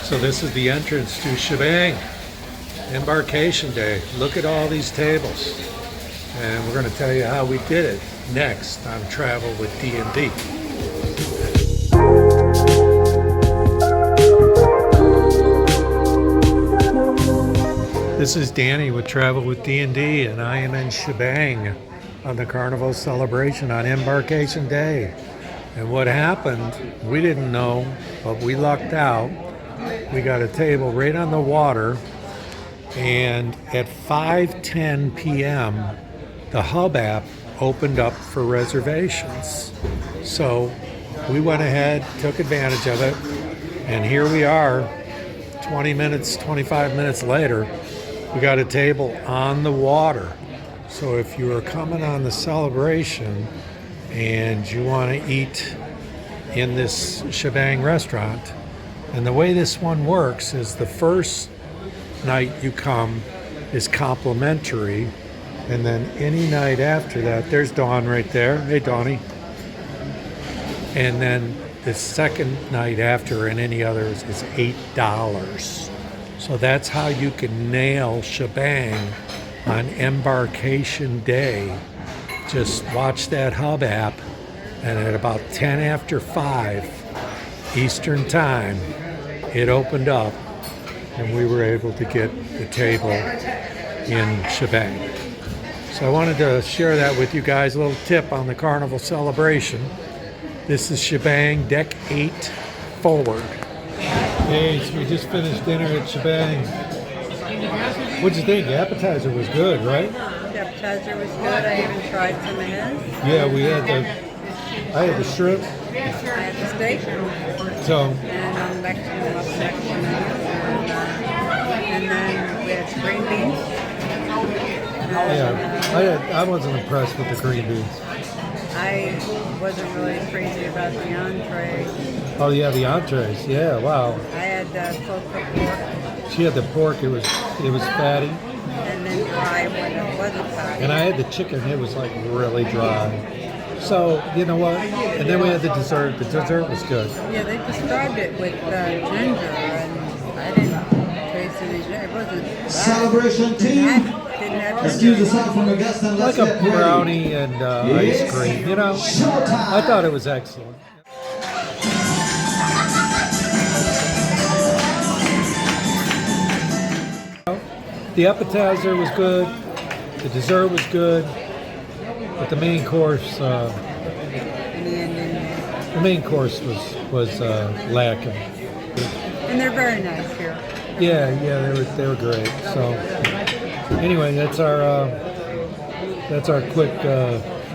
So this is the entrance to Shebang, Embarkation Day. Look at all these tables. And we're going to tell you how we did it next on Travel with D&D. This is Danny with Travel with D&D, and I am in Shebang on the Carnival celebration on Embarkation Day. And what happened, we didn't know, but we lucked out. We got a table right on the water, and at 5:10 p.m., the Hub app opened up for reservations. So we went ahead, took advantage of it, and here we are 25 minutes later. We got a table on the water. So if you are coming on the celebration and you want to eat in this Shebang restaurant, and the way this one works is the first night you come is complimentary, and then any night after that, there's Dawn right there. Hey, Dawnie. And then the second night after and any others is $8. So that's how you can nail Shebang on Embarkation Day. Just watch that Hub app, and at about 10 after 5 Eastern Time, it opened up, and we were able to get the table in Shebang. So I wanted to share that with you guys, a little tip on the Carnival celebration. This is Shebang, Deck 8 forward. Hey, so we just finished dinner at Shebang. What'd you think? The appetizer was good, right? The appetizer was good. I even tried some of his. Yeah, I had the shrimp. I had the steak. So, And Mexican love Mexican. And then we had green beans. yeah, I wasn't impressed with the green beans. I wasn't really crazy about the entree. Oh yeah, the entrees. Yeah, wow. I had slow cooked pork. She had the pork. It was fatty. And then dry when it wasn't fatty. And I had the chicken. It was like really dry. So you know what? And then we had the dessert. The dessert was good. Yeah, they described it with ginger, and I didn't taste any ginger. It wasn't bad. Celebration team. Excuse yourself from the guests and let's Like a get ready. brownie and ice cream. You know, I thought it was excellent. The appetizer was good. The dessert was good. But the main course, was lacking. And they're very nice here. Yeah, they were great. So anyway, that's our quick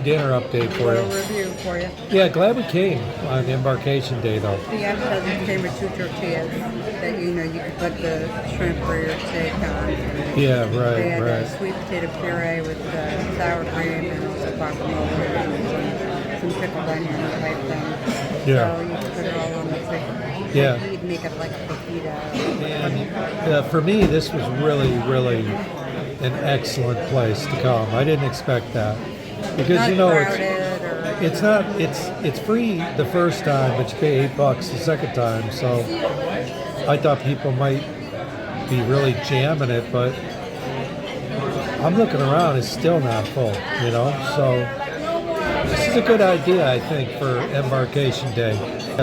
dinner update for Little you. review for you. Yeah, glad we came on Embarkation Day though. The appetizer came with 2 tortillas that you could put the shrimp or your steak on. Yeah, They had right. sweet potato puree with sour cream and also guacamole and some pickled onion type thing. Yeah. So you could put it all on the chicken. Yeah. You'd make it like a fajita. And for me, this was really an excellent place to come. I didn't expect that because it's free the first time, but you pay $8 the second time. So I thought people might be really jamming it, but I'm looking around, it's still not full, so this is a good idea, I think, for Embarkation Day.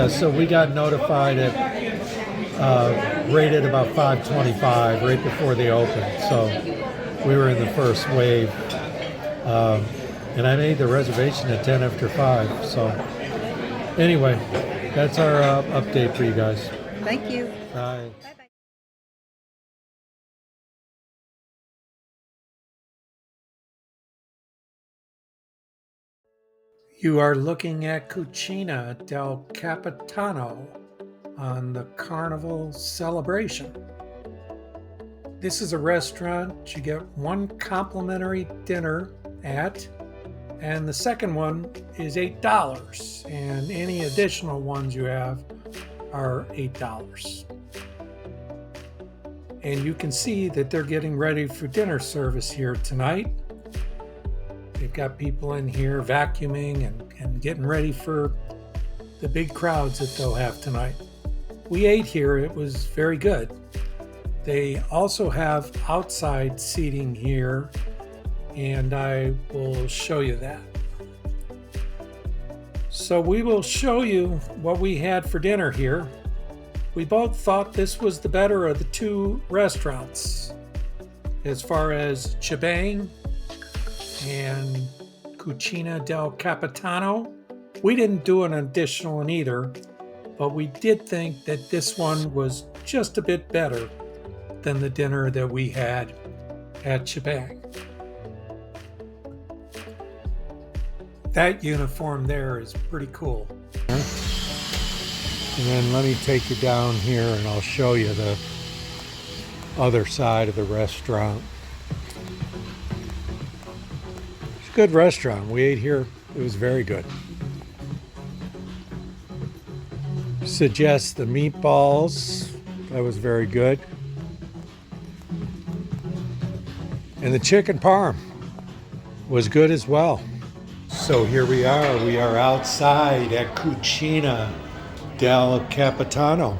So we got notified right at about 5:25, right before they opened, so we were in the first wave, and I made the reservation at 10 after 5, so anyway, that's our update for you guys. Thank you. Bye. Bye-bye. You are looking at Cucina del Capitano on the Carnival celebration. This is a restaurant you get one complimentary dinner at, and the second one is $8, and any additional ones you have are $8. And you can see that they're getting ready for dinner service here tonight. They've got people in here vacuuming and getting ready for the big crowds that they'll have tonight. we ate here. It was very good. They also have outside seating here, and I will show you that. So we will show you what we had for dinner here. We both thought this was the better of the two restaurants as far as Shebang and Cucina del Capitano. We didn't do an additional in either, but we did think that this one was just a bit better than the dinner that we had at Shebang. That uniform there is pretty cool. And then let me take you down here and I'll show you the other side of the restaurant. It's a good restaurant. We ate here. It was very good. Suggest the meatballs. That was very good. And the chicken parm was good as well. So here we are. We are outside at Cucina del Capitano.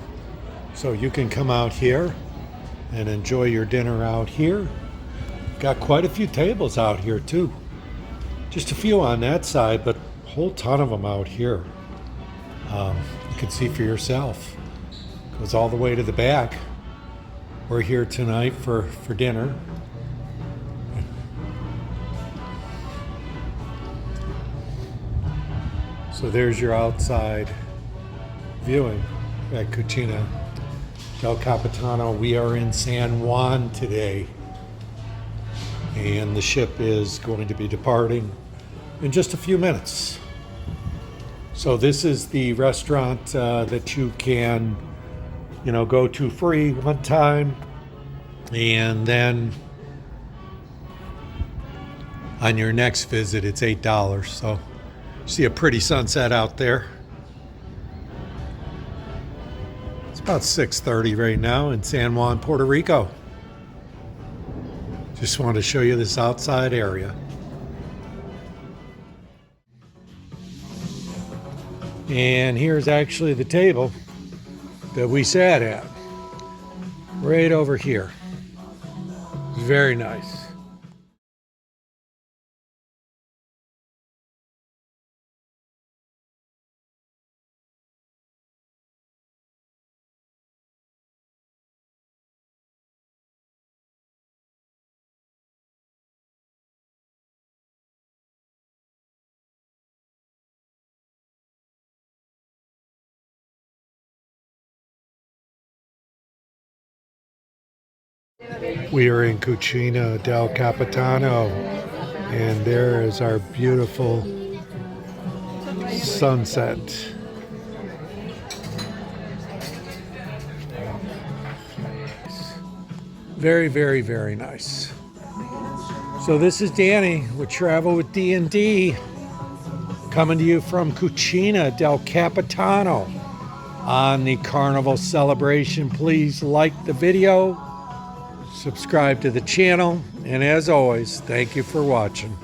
So you can come out here and enjoy your dinner out here. Got quite a few tables out here too. Just a few on that side, but a whole ton of them out here. You can see for yourself. Goes all the way to the back. We're here tonight for dinner. So there's your outside viewing at Cucina del Capitano. We are in San Juan today, and the ship is going to be departing in just a few minutes. So this is the restaurant that you can, go to free one time, and then on your next visit it's $8. So see a pretty sunset out there. It's about 6:30 right now in San Juan, Puerto Rico. Just wanted to show you this outside area. And here's actually the table that we sat at, right over here. Very nice. We are in Cucina del Capitano, and there is our beautiful sunset. Very, very, very nice. So this is Danny with Travel with D&D, coming to you from Cucina del Capitano on the Carnival celebration. Please like the video, subscribe to the channel, and as always, thank you for watching.